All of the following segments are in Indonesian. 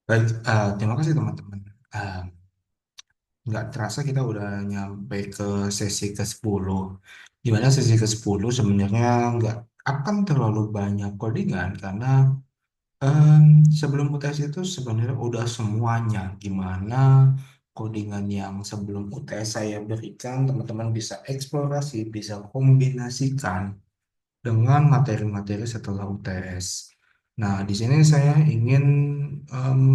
Baik, terima kasih teman-teman. Eh, nggak terasa kita udah nyampe ke sesi ke-10. Di mana sesi ke-10 sebenarnya nggak akan terlalu banyak codingan karena em, sebelum UTS itu sebenarnya udah semuanya. Gimana codingan yang sebelum UTS saya berikan, teman-teman bisa eksplorasi, bisa kombinasikan dengan materi-materi setelah UTS. Nah, di sini saya ingin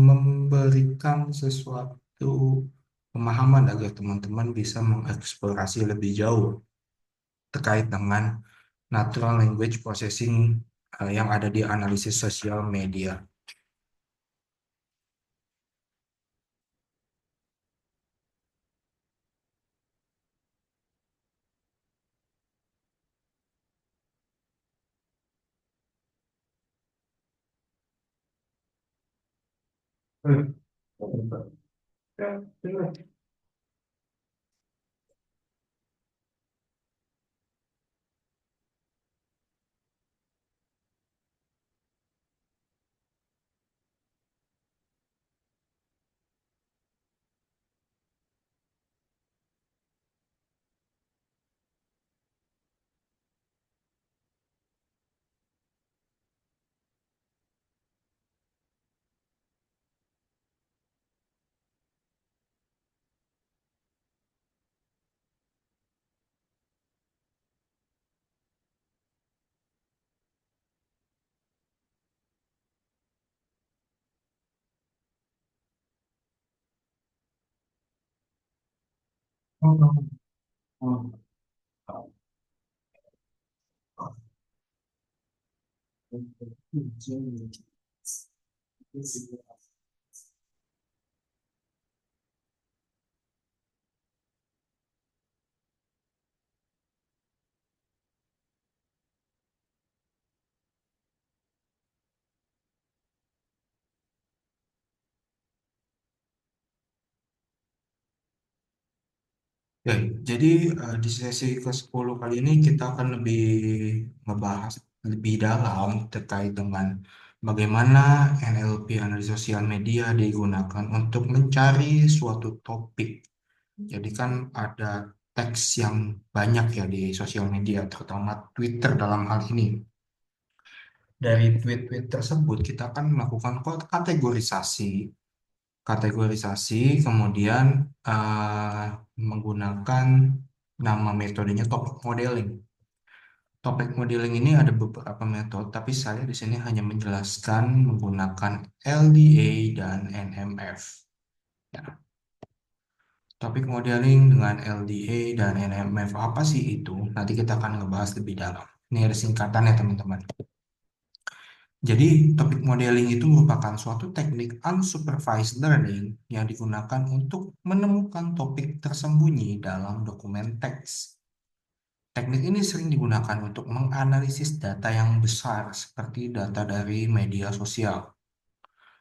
memberikan sesuatu pemahaman agar teman-teman bisa mengeksplorasi lebih jauh terkait dengan natural language processing yang ada di analisis sosial media. Ya, jadi di sesi ke-10 kali ini kita akan lebih ngebahas lebih dalam terkait dengan bagaimana NLP analisa sosial media digunakan untuk mencari suatu topik. Jadi kan ada teks yang banyak ya di sosial media, terutama Twitter dalam hal ini. Dari tweet-tweet tersebut kita akan melakukan kategorisasi, kemudian eh, menggunakan nama metodenya topik modeling. Topik modeling ini ada beberapa metode, tapi saya di sini hanya menjelaskan menggunakan LDA dan NMF. Ya, topik modeling dengan LDA dan NMF apa sih itu? Nanti kita akan ngebahas lebih dalam. Ini ada singkatannya teman-teman. Jadi, topik modeling itu merupakan suatu teknik unsupervised learning yang digunakan untuk menemukan topik tersembunyi dalam dokumen teks. Teknik ini sering digunakan untuk menganalisis data yang besar seperti data dari media sosial.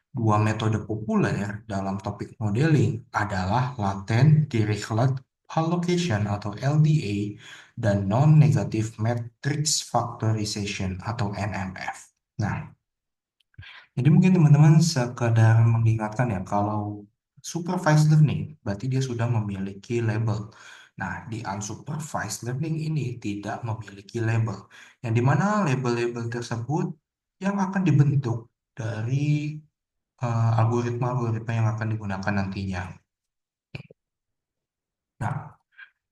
Dua metode populer dalam topik modeling adalah Latent Dirichlet Allocation atau LDA dan Non-Negative Matrix Factorization atau NMF. Nah, jadi mungkin teman-teman sekedar mengingatkan ya, kalau supervised learning berarti dia sudah memiliki label. Nah, di unsupervised learning ini tidak memiliki label. Yang dimana label-label tersebut yang akan dibentuk dari algoritma-algoritma yang akan digunakan nantinya. Nah,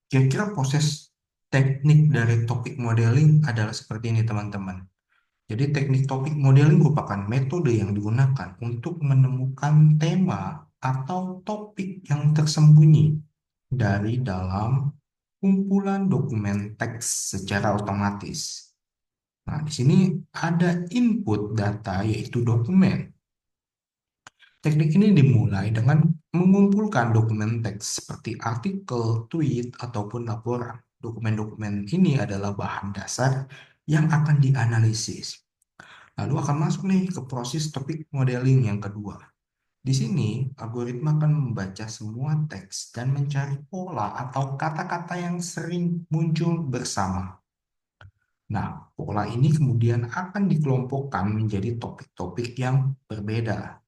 kira-kira proses teknik dari topik modeling adalah seperti ini teman-teman. Jadi teknik topik modeling merupakan metode yang digunakan untuk menemukan tema atau topik yang tersembunyi dari dalam kumpulan dokumen teks secara otomatis. Nah, di sini ada input data yaitu dokumen. Teknik ini dimulai dengan mengumpulkan dokumen teks seperti artikel, tweet, ataupun laporan. Dokumen-dokumen ini adalah bahan dasar yang akan dianalisis. Lalu akan masuk nih ke proses topik modeling yang kedua. Di sini, algoritma akan membaca semua teks dan mencari pola atau kata-kata yang sering muncul bersama. Nah, pola ini kemudian akan dikelompokkan menjadi topik-topik yang berbeda.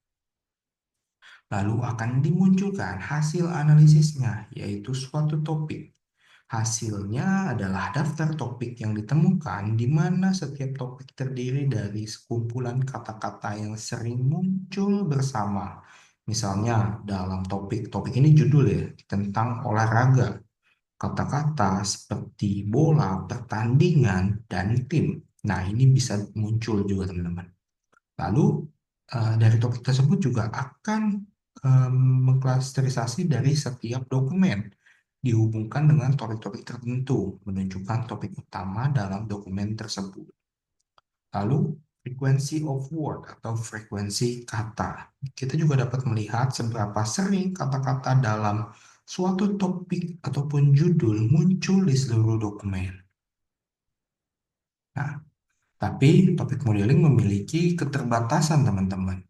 Lalu akan dimunculkan hasil analisisnya, yaitu suatu topik. Hasilnya adalah daftar topik yang ditemukan di mana setiap topik terdiri dari sekumpulan kata-kata yang sering muncul bersama. Misalnya dalam topik ini judul ya, tentang olahraga. Kata-kata seperti bola, pertandingan, dan tim. Nah, ini bisa muncul juga teman-teman. Lalu dari topik tersebut juga akan em, mengklasterisasi dari setiap dokumen dihubungkan dengan topik-topik tertentu, menunjukkan topik utama dalam dokumen tersebut. Lalu frekuensi of word atau frekuensi kata. Kita juga dapat melihat seberapa sering kata-kata dalam suatu topik ataupun judul muncul di seluruh dokumen. Nah, tapi topik modeling memiliki keterbatasan, teman-teman.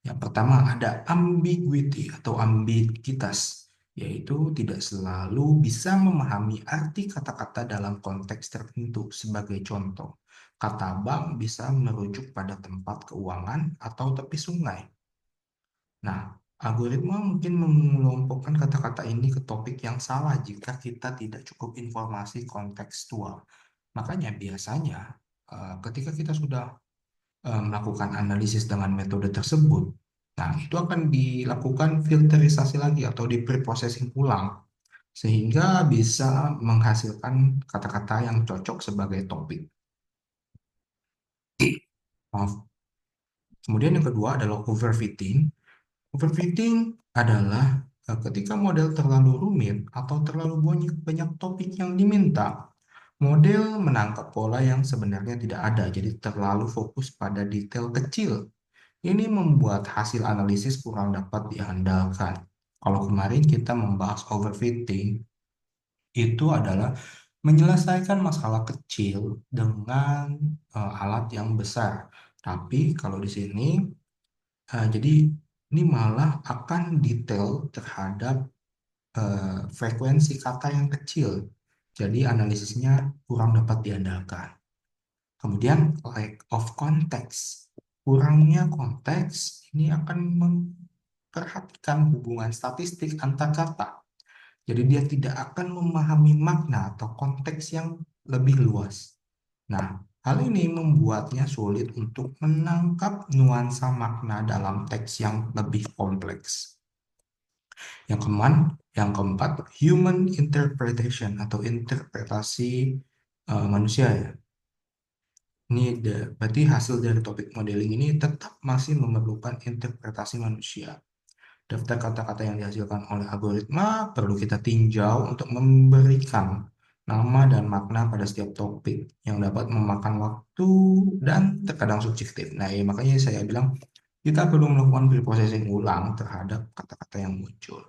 Yang pertama ada ambiguity atau ambiguitas, yaitu tidak selalu bisa memahami arti kata-kata dalam konteks tertentu. Sebagai contoh, kata bank bisa merujuk pada tempat keuangan atau tepi sungai. Nah, algoritma mungkin mengelompokkan kata-kata ini ke topik yang salah jika kita tidak cukup informasi kontekstual. Makanya biasanya ketika kita sudah melakukan analisis dengan metode tersebut, nah itu akan dilakukan filterisasi lagi atau di preprocessing ulang sehingga bisa menghasilkan kata-kata yang cocok sebagai topik. Maaf. Kemudian yang kedua adalah overfitting. Overfitting adalah ketika model terlalu rumit atau terlalu banyak banyak topik yang diminta. Model menangkap pola yang sebenarnya tidak ada, jadi terlalu fokus pada detail kecil. Ini membuat hasil analisis kurang dapat diandalkan. Kalau kemarin kita membahas overfitting, itu adalah menyelesaikan masalah kecil dengan alat yang besar. Tapi kalau di sini, jadi ini malah akan detail terhadap frekuensi kata yang kecil. Jadi analisisnya kurang dapat diandalkan. Kemudian lack of context. Kurangnya konteks ini akan memperhatikan hubungan statistik antar kata. Jadi dia tidak akan memahami makna atau konteks yang lebih luas. Nah, hal ini membuatnya sulit untuk menangkap nuansa makna dalam teks yang lebih kompleks. Yang keempat, human interpretation atau interpretasi manusia ya. Ini berarti hasil dari topik modeling ini tetap masih memerlukan interpretasi manusia. Daftar kata-kata yang dihasilkan oleh algoritma perlu kita tinjau untuk memberikan nama dan makna pada setiap topik yang dapat memakan waktu dan terkadang subjektif. Nah, ya, makanya saya bilang kita perlu melakukan preprocessing ulang terhadap kata-kata yang muncul.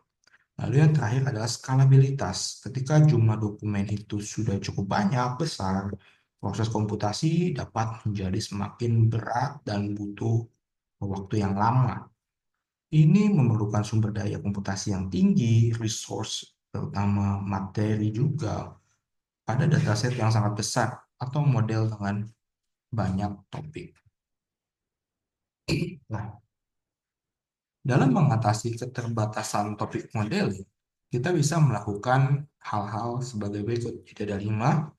Lalu yang terakhir adalah skalabilitas. Ketika jumlah dokumen itu sudah cukup banyak, besar, proses komputasi dapat menjadi semakin berat dan butuh waktu yang lama. Ini memerlukan sumber daya komputasi yang tinggi, resource, terutama materi juga, pada dataset yang sangat besar atau model dengan banyak topik. Nah, dalam mengatasi keterbatasan topik modeling, kita bisa melakukan hal-hal sebagai berikut. Jadi ada 5.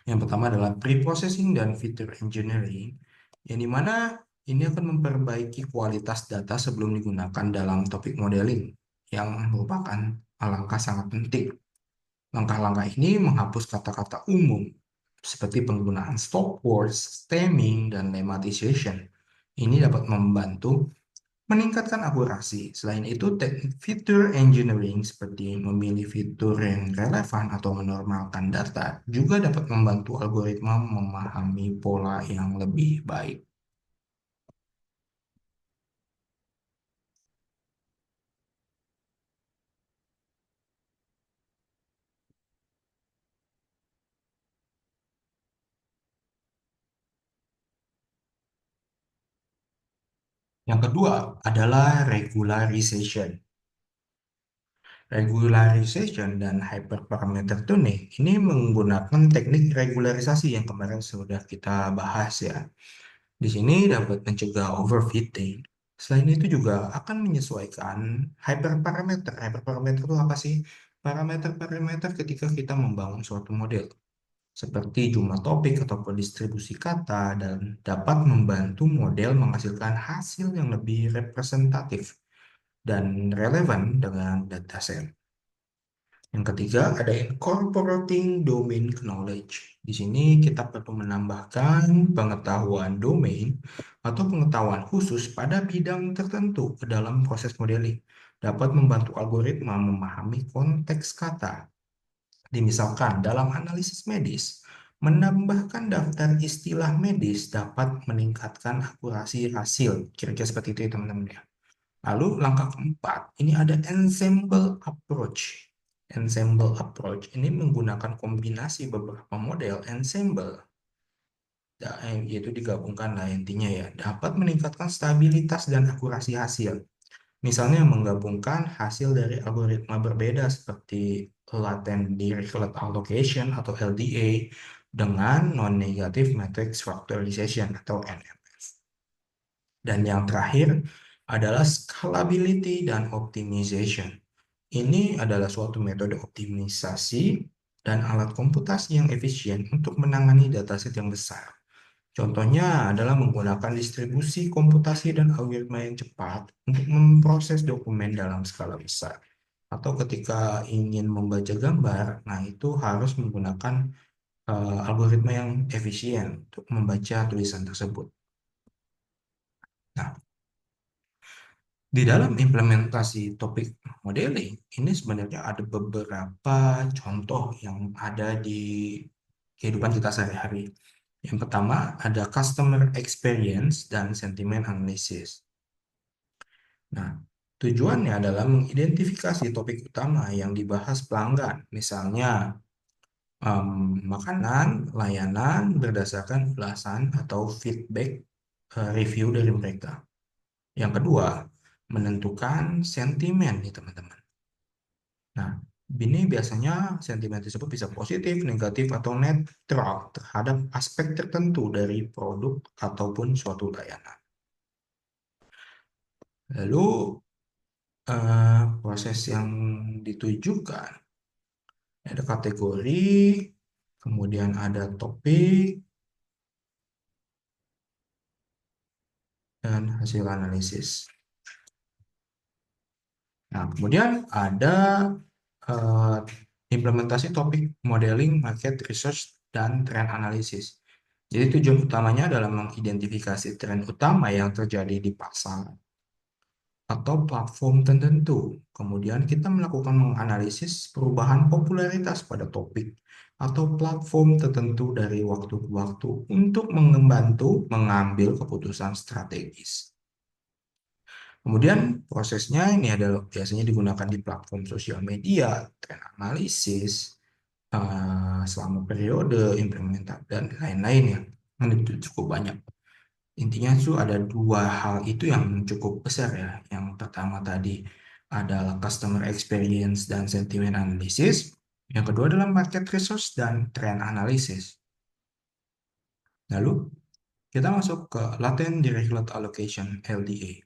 Yang pertama adalah pre-processing dan feature engineering, yang dimana ini akan memperbaiki kualitas data sebelum digunakan dalam topik modeling, yang merupakan langkah sangat penting. Langkah-langkah ini menghapus kata-kata umum, seperti penggunaan stop words, stemming, dan lemmatization. Ini dapat membantu meningkatkan akurasi. Selain itu, teknik fitur engineering seperti memilih fitur yang relevan atau menormalkan data juga dapat membantu algoritma memahami pola yang lebih baik. Yang kedua adalah regularization. Regularization dan hyperparameter tuning ini menggunakan teknik regularisasi yang kemarin sudah kita bahas ya. Di sini dapat mencegah overfitting Selain itu juga akan menyesuaikan hyperparameter. Hyperparameter itu apa sih? Parameter-parameter ketika kita membangun suatu model, seperti jumlah topik ataupun distribusi kata, dan dapat membantu model menghasilkan hasil yang lebih representatif dan relevan dengan dataset. Yang ketiga, ada incorporating domain knowledge. Di sini kita perlu menambahkan pengetahuan domain atau pengetahuan khusus pada bidang tertentu ke dalam proses modeling. Dapat membantu algoritma memahami konteks kata. Misalkan dalam analisis medis, menambahkan daftar istilah medis dapat meningkatkan akurasi hasil. Kira-kira seperti itu ya teman-teman ya. Lalu langkah keempat, ini ada ensemble approach. Ensemble approach ini menggunakan kombinasi beberapa model ensemble, yaitu digabungkan lah intinya ya, dapat meningkatkan stabilitas dan akurasi hasil. Misalnya menggabungkan hasil dari algoritma berbeda seperti latent dirichlet allocation atau LDA dengan non-negative matrix factorization atau NMF. Dan yang terakhir adalah scalability dan optimization. Ini adalah suatu metode optimisasi dan alat komputasi yang efisien untuk menangani dataset yang besar. Contohnya adalah menggunakan distribusi komputasi dan algoritma yang cepat untuk memproses dokumen dalam skala besar. Atau ketika ingin membaca gambar, nah itu harus menggunakan algoritma yang efisien untuk membaca tulisan tersebut. Nah, di dalam implementasi topik modeling, ini sebenarnya ada beberapa contoh yang ada di kehidupan kita sehari-hari. Yang pertama ada customer experience dan sentiment analysis. Nah, tujuannya adalah mengidentifikasi topik utama yang dibahas pelanggan, misalnya makanan, layanan berdasarkan ulasan atau feedback review dari mereka. Yang kedua, menentukan sentimen nih teman-teman. Nah, ini biasanya sentimen tersebut bisa positif, negatif, atau netral terhadap aspek tertentu dari produk ataupun suatu layanan. Lalu, proses yang ditujukan ada kategori, kemudian ada topik, dan hasil analisis. Nah, kemudian ada eh, implementasi topik modeling, market research, dan trend analysis. Jadi tujuan utamanya adalah mengidentifikasi tren utama yang terjadi di pasar atau platform tertentu. Kemudian kita melakukan menganalisis perubahan popularitas pada topik atau platform tertentu dari waktu ke waktu untuk membantu mengambil keputusan strategis. Kemudian prosesnya ini adalah biasanya digunakan di platform sosial media, tren analisis, selama periode implementasi dan lain-lain ya. Itu cukup banyak. Intinya itu ada dua hal itu yang cukup besar ya. Yang pertama tadi adalah customer experience dan sentiment analysis. Yang kedua adalah market research dan trend analysis. Lalu kita masuk ke latent dirichlet allocation LDA.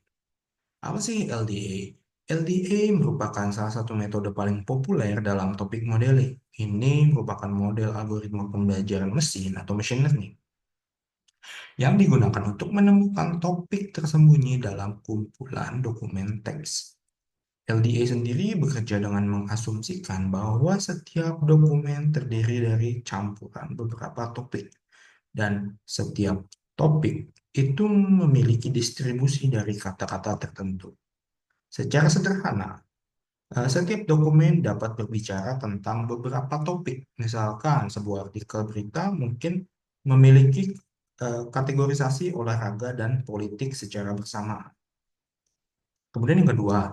Apa sih LDA? LDA merupakan salah satu metode paling populer dalam topik modeling. Ini merupakan model algoritma pembelajaran mesin atau machine learning yang digunakan untuk menemukan topik tersembunyi dalam kumpulan dokumen teks. LDA sendiri bekerja dengan mengasumsikan bahwa setiap dokumen terdiri dari campuran beberapa topik, dan setiap topik itu memiliki distribusi dari kata-kata tertentu. Secara sederhana, setiap dokumen dapat berbicara tentang beberapa topik. Misalkan sebuah artikel berita mungkin memiliki kategorisasi olahraga dan politik secara bersamaan. Kemudian yang kedua,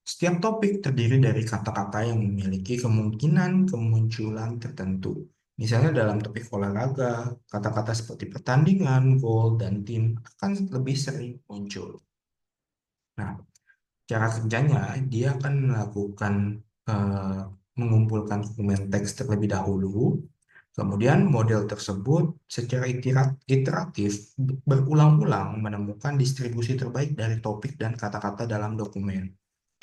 setiap topik terdiri dari kata-kata yang memiliki kemungkinan kemunculan tertentu. Misalnya dalam topik olahraga, kata-kata seperti pertandingan, gol, dan tim akan lebih sering muncul. Nah, cara kerjanya, dia akan melakukan eh, mengumpulkan dokumen teks terlebih dahulu, Kemudian model tersebut secara iteratif berulang-ulang menemukan distribusi terbaik dari topik dan kata-kata dalam dokumen,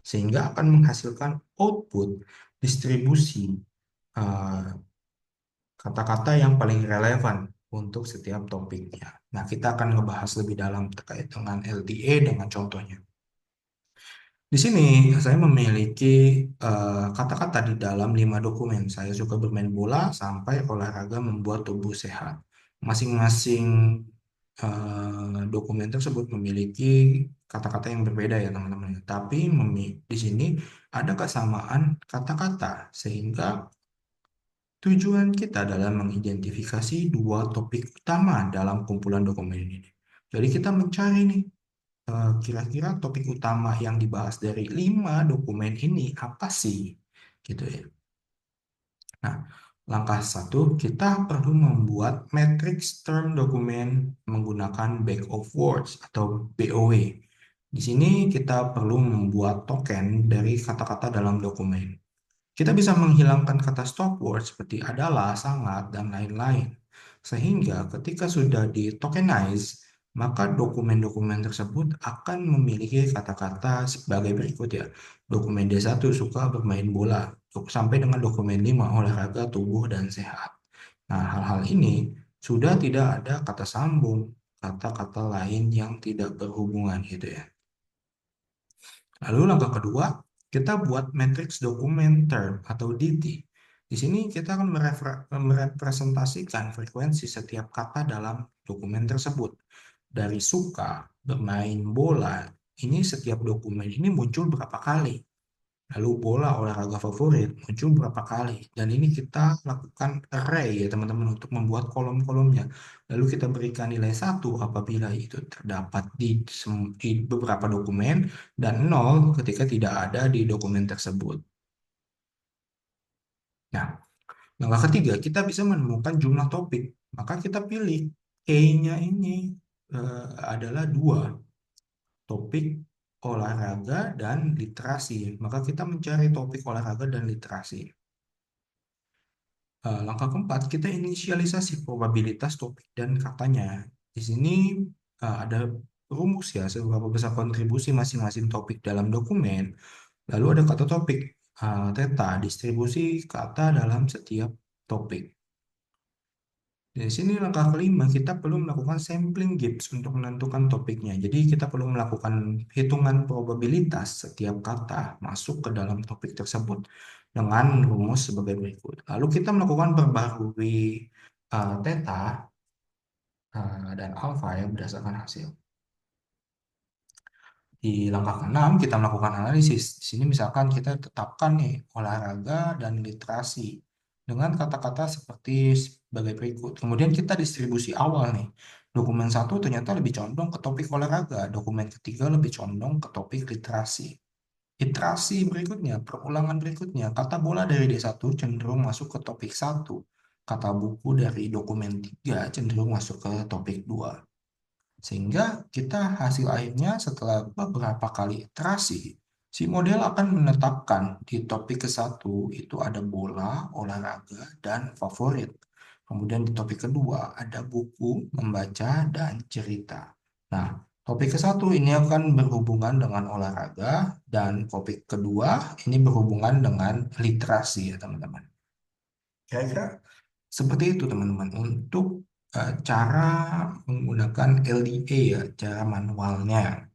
sehingga akan menghasilkan output distribusi eh, kata-kata yang paling relevan untuk setiap topiknya. Nah, kita akan ngebahas lebih dalam terkait dengan LDA dengan contohnya. Di sini saya memiliki kata-kata di dalam 5 dokumen. Saya suka bermain bola sampai olahraga membuat tubuh sehat. Masing-masing dokumen tersebut memiliki kata-kata yang berbeda ya teman-teman. Tapi di sini ada kesamaan kata-kata sehingga tujuan kita adalah mengidentifikasi dua topik utama dalam kumpulan dokumen ini. Jadi kita mencari nih kira-kira topik utama yang dibahas dari 5 dokumen ini apa sih? Gitu ya. Nah, langkah satu, kita perlu membuat matrix term dokumen menggunakan back of words atau BOW. Di sini kita perlu membuat token dari kata-kata dalam dokumen. Kita bisa menghilangkan kata stop word seperti adalah, sangat, dan lain-lain. Sehingga ketika sudah di tokenize, maka dokumen-dokumen tersebut akan memiliki kata-kata sebagai berikut ya. Dokumen D1 suka bermain bola, sampai dengan dokumen 5 olahraga, tubuh, dan sehat. Nah, hal-hal ini sudah tidak ada kata sambung, kata-kata lain yang tidak berhubungan gitu ya. Lalu langkah kedua, kita buat matriks dokumen term atau DT. Di sini kita akan merepresentasikan frekuensi setiap kata dalam dokumen tersebut. Dari suka, bermain bola, ini setiap dokumen ini muncul berapa kali. Lalu bola olahraga favorit muncul berapa kali. Dan ini kita lakukan array ya teman-teman untuk membuat kolom-kolomnya. Lalu kita berikan nilai 1 apabila itu terdapat di beberapa dokumen dan 0 ketika tidak ada di dokumen tersebut. Nah, langkah ketiga kita bisa menemukan jumlah topik. Maka kita pilih K-nya ini adalah 2 topik olahraga dan literasi. Maka kita mencari topik olahraga dan literasi. Langkah keempat, kita inisialisasi probabilitas topik dan katanya. Di sini ada rumus ya, seberapa besar kontribusi masing-masing topik dalam dokumen. Lalu ada kata topik, theta, distribusi kata dalam setiap topik. Di sini langkah kelima, kita perlu melakukan sampling gaps untuk menentukan topiknya. Jadi kita perlu melakukan hitungan probabilitas setiap kata masuk ke dalam topik tersebut dengan rumus sebagai berikut. Lalu kita melakukan perbarui theta dan alpha ya berdasarkan hasil. Di langkah keenam kita melakukan analisis. Di sini misalkan kita tetapkan nih olahraga dan literasi dengan kata-kata seperti sebagai berikut. Kemudian kita distribusi awal nih. Dokumen satu ternyata lebih condong ke topik olahraga. Dokumen ketiga lebih condong ke topik literasi. Iterasi berikutnya, perulangan berikutnya, kata bola dari D1 cenderung masuk ke topik satu. Kata buku dari dokumen 3 cenderung masuk ke topik 2. Sehingga kita hasil akhirnya setelah beberapa kali iterasi, si model akan menetapkan di topik ke satu itu ada bola, olahraga, dan favorit. Kemudian di topik kedua ada buku, membaca, dan cerita. Nah, topik ke satu ini akan berhubungan dengan olahraga, dan topik kedua ini berhubungan dengan literasi ya teman-teman. Kira-kira seperti itu teman-teman untuk cara menggunakan LDA ya, cara manualnya.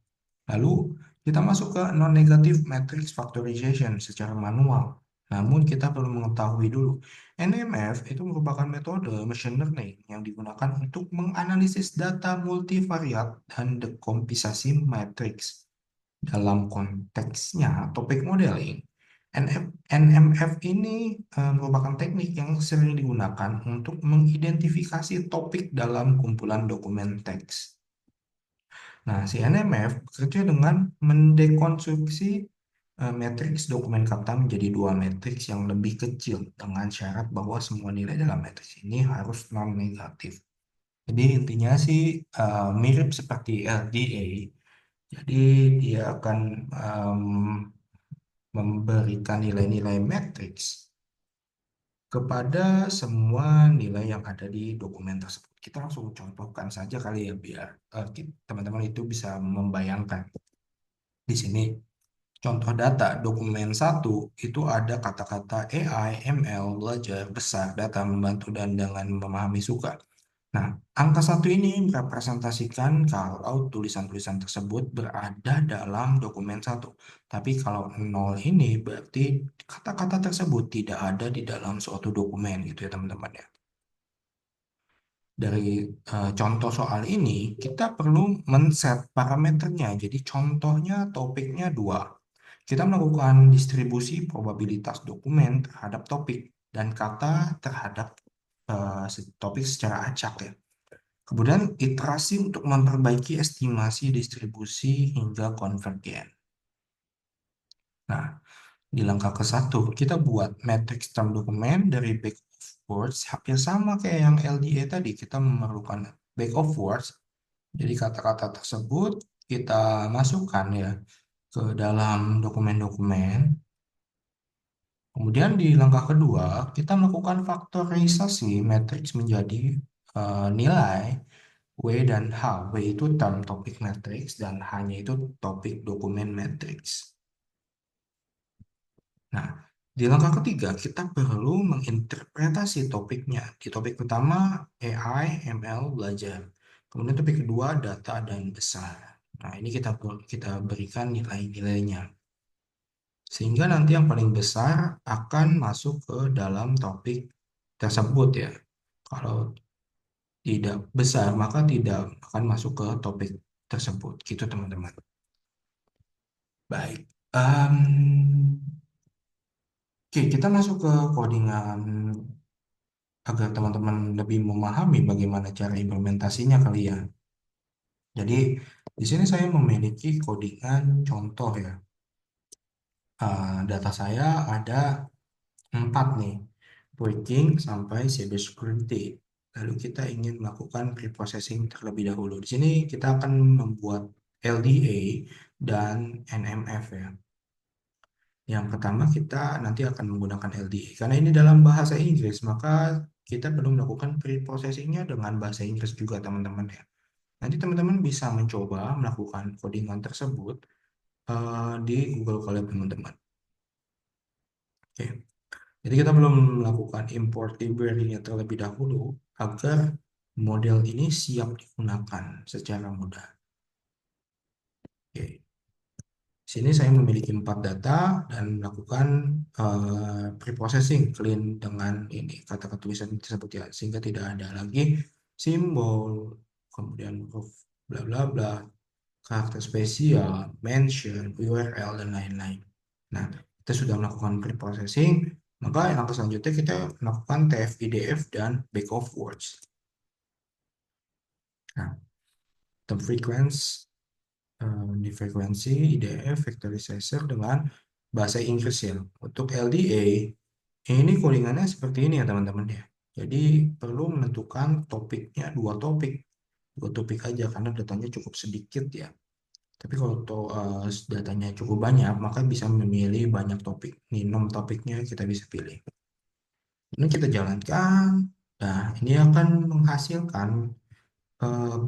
Lalu kita masuk ke non-negative matrix factorization secara manual. Namun kita perlu mengetahui dulu, NMF itu merupakan metode machine learning yang digunakan untuk menganalisis data multivariat dan dekomposisi matriks. Dalam konteksnya topik modeling, NMF ini merupakan teknik yang sering digunakan untuk mengidentifikasi topik dalam kumpulan dokumen teks. Nah, si NMF bekerja dengan mendekonstruksi matriks dokumen kata menjadi 2 matriks yang lebih kecil dengan syarat bahwa semua nilai dalam matriks ini harus non-negatif. Jadi intinya sih mirip seperti LDA. Jadi dia akan memberikan nilai-nilai matriks kepada semua nilai yang ada di dokumen tersebut. Kita langsung contohkan saja kali ya biar teman-teman itu bisa membayangkan. Di sini contoh data dokumen satu itu ada kata-kata AI, ML, belajar, besar, data, membantu, dan dengan memahami suka. Nah, angka satu ini merepresentasikan kalau tulisan-tulisan tersebut berada dalam dokumen satu. Tapi kalau nol ini berarti kata-kata tersebut tidak ada di dalam suatu dokumen gitu ya teman-teman ya. Dari contoh soal ini, kita perlu men-set parameternya. Jadi contohnya topiknya dua. Kita melakukan distribusi probabilitas dokumen terhadap topik dan kata terhadap topik secara acak ya. Kemudian iterasi untuk memperbaiki estimasi distribusi hingga konvergen. Nah, di langkah ke satu, kita buat matrix term dokumen dari back of words hampir sama kayak yang LDA tadi. Kita memerlukan back of words. Jadi kata-kata tersebut kita masukkan ya ke dalam dokumen-dokumen. Kemudian di langkah kedua, kita melakukan faktorisasi matriks menjadi nilai W dan H. W itu term topik matrix dan H-nya itu topik dokumen matrix. Nah, di langkah ketiga, kita perlu menginterpretasi topiknya. Di topik pertama, AI, ML, belajar. Kemudian topik kedua, data dan besar. Nah, ini kita berikan nilai-nilainya. Sehingga nanti yang paling besar akan masuk ke dalam topik tersebut ya. Kalau tidak besar, maka tidak akan masuk ke topik tersebut. Gitu teman-teman. Baik. Oke, kita masuk ke codingan agar teman-teman lebih memahami bagaimana cara implementasinya kali ya. Jadi, di sini saya memiliki codingan contoh ya. Data saya ada 4 nih, breaking sampai cybersecurity. Lalu kita ingin melakukan preprocessing terlebih dahulu. Di sini kita akan membuat LDA dan NMF ya. Yang pertama kita nanti akan menggunakan LDA. Karena ini dalam bahasa Inggris, maka kita perlu melakukan preprocessingnya dengan bahasa Inggris juga teman-teman ya. Nanti teman-teman bisa mencoba melakukan codingan tersebut di Google Colab teman-teman. Oke. Jadi kita belum melakukan import library-nya terlebih dahulu agar model ini siap digunakan secara mudah. Oke. Sini saya memiliki 4 data dan melakukan preprocessing clean dengan ini kata-kata tulisan tersebut ya, sehingga tidak ada lagi simbol, kemudian huruf bla bla bla, karakter spesial, mention, URL dan lain-lain. Nah, kita sudah melakukan preprocessing, maka langkah selanjutnya kita melakukan TF-IDF dan back of words. Nah, term frequency, di frekuensi IDF vectorizer dengan bahasa Inggris ya. Untuk LDA, ini codingannya seperti ini ya teman-teman ya. Jadi perlu menentukan topiknya dua topik aja karena datanya cukup sedikit ya. Tapi kalau datanya cukup banyak, maka bisa memilih banyak topik. Ini 6 topiknya kita bisa pilih. Ini kita jalankan. Nah, ini akan menghasilkan eh,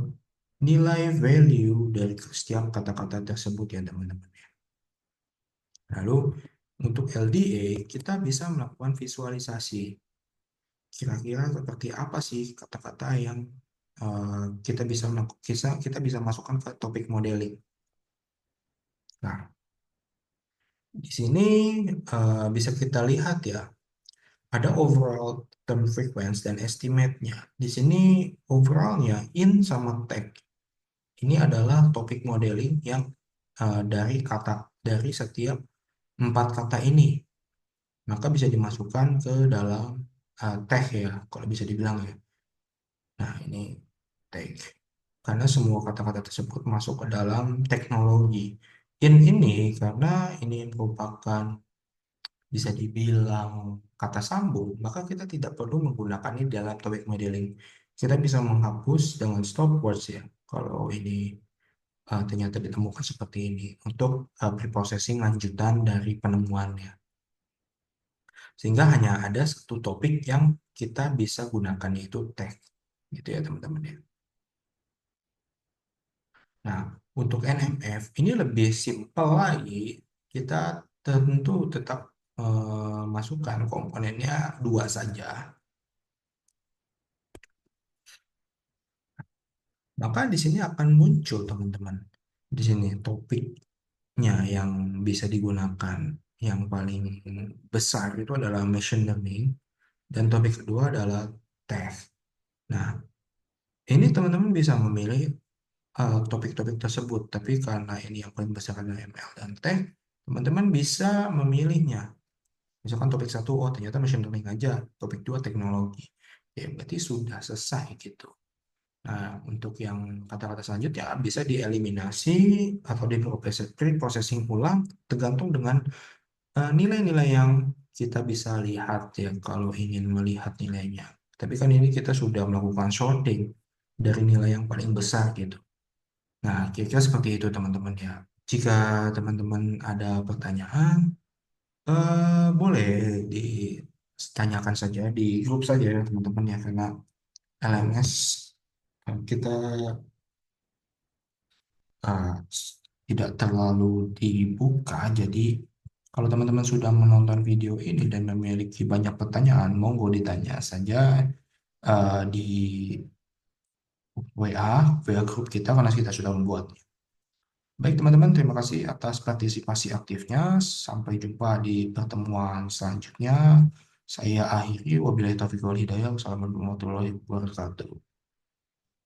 nilai value dari setiap kata-kata tersebut ya teman-teman. Lalu untuk LDA kita bisa melakukan visualisasi. Kira-kira seperti apa sih kata-kata yang kita bisa kita bisa masukkan ke topik modeling. Nah, di sini bisa kita lihat ya, ada overall term frequency dan estimate-nya. Di sini overall-nya in sama tag. Ini adalah topik modeling yang dari setiap 4 kata ini. Maka bisa dimasukkan ke dalam tag ya, kalau bisa dibilang ya. Nah, ini tag. Karena semua kata-kata tersebut masuk ke dalam teknologi. In ini karena ini merupakan bisa dibilang kata sambung, maka kita tidak perlu menggunakan ini dalam topik modeling. Kita bisa menghapus dengan stop words ya. Kalau ini ternyata ditemukan seperti ini untuk preprocessing lanjutan dari penemuannya. Sehingga hanya ada satu topik yang kita bisa gunakan yaitu tag. Gitu ya teman-teman ya. Nah, untuk NMF ini lebih simpel lagi. Kita tentu tetap masukkan komponennya dua saja. Maka di sini akan muncul teman-teman. Di sini topiknya yang bisa digunakan yang paling besar itu adalah machine learning dan topik kedua adalah test. Nah, ini teman-teman bisa memilih topik-topik tersebut, tapi karena ini yang paling besar adalah ML dan tech, teman-teman bisa memilihnya. Misalkan topik satu, oh ternyata machine learning aja, topik dua teknologi. Ya, berarti sudah selesai gitu. Nah, untuk yang kata-kata selanjutnya bisa dieliminasi atau processing ulang tergantung dengan nilai-nilai yang kita bisa lihat ya kalau ingin melihat nilainya. Tapi kan ini kita sudah melakukan sorting dari nilai yang paling besar gitu. Nah, kira-kira seperti itu teman-teman ya. Jika teman-teman ada pertanyaan, boleh ditanyakan saja di grup saja ya teman-teman ya karena LMS kita eh, tidak terlalu dibuka. Jadi kalau teman-teman sudah menonton video ini dan memiliki banyak pertanyaan, monggo ditanya saja di WA grup kita karena kita sudah membuatnya. Baik teman-teman, terima kasih atas partisipasi aktifnya. Sampai jumpa di pertemuan selanjutnya. Saya akhiri, wabillahi taufiq wal hidayah. Wassalamualaikum warahmatullahi wabarakatuh.